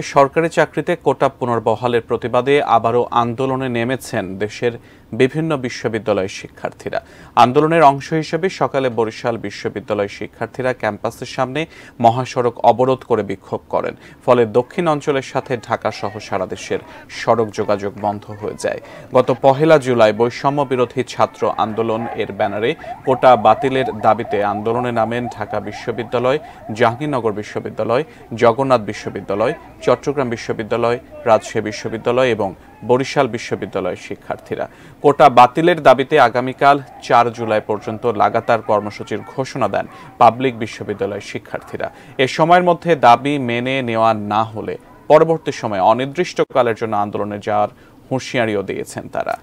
সরকারি চাকরিতে কোটা পুনর্বহালের প্রতিবাদে আবারও আন্দোলনে নেমেছেন দেশের বিভিন্ন বিশ্ববিদ্যালয়ের শিক্ষার্থীরা। আন্দোলনের অংশ হিসেবে সকালে বরিশাল বিশ্ববিদ্যালয়ের শিক্ষার্থীরা ক্যাম্পাসের সামনে মহাসড়ক অবরোধ করে বিক্ষোভ করেন। ফলে দক্ষিণ অঞ্চলের সাথে ঢাকা সহ সারা দেশের সড়ক যোগাযোগ বন্ধ হয়ে যায়। গত 1 জুলাই বৈষম্য বিরোধী ছাত্র আন্দোলন এর ব্যানারে কোটা বাতিলের দাবিতে আন্দোলনে নামেন ঢাকা বিশ্ববিদ্যালয়, জাহাঙ্গীরনগর বিশ্ববিদ্যালয়, জগন্নাথ বিশ্ববিদ্যালয়, চট্টগ্রাম বিশ্ববিদ্যালয়, রাজশাহী বিশ্ববিদ্যালয় এবং বরিশাল বিশ্ববিদ্যালয়ের শিক্ষার্থীরা। কোটা বাতিলের দাবিতে আগামীকাল 4 জুলাই পর্যন্ত লাগাতার কর্মসূচির ঘোষণা দেন পাবলিক বিশ্ববিদ্যালয়ের শিক্ষার্থীরা। এ সময়ের মধ্যে দাবি মেনে নেওয়া না হলে পরবর্তী সময়ে অনির্দিষ্টকালের জন্য আন্দোলনে যাওয়ার হুঁশিয়ারিও দিয়েছেন তারা।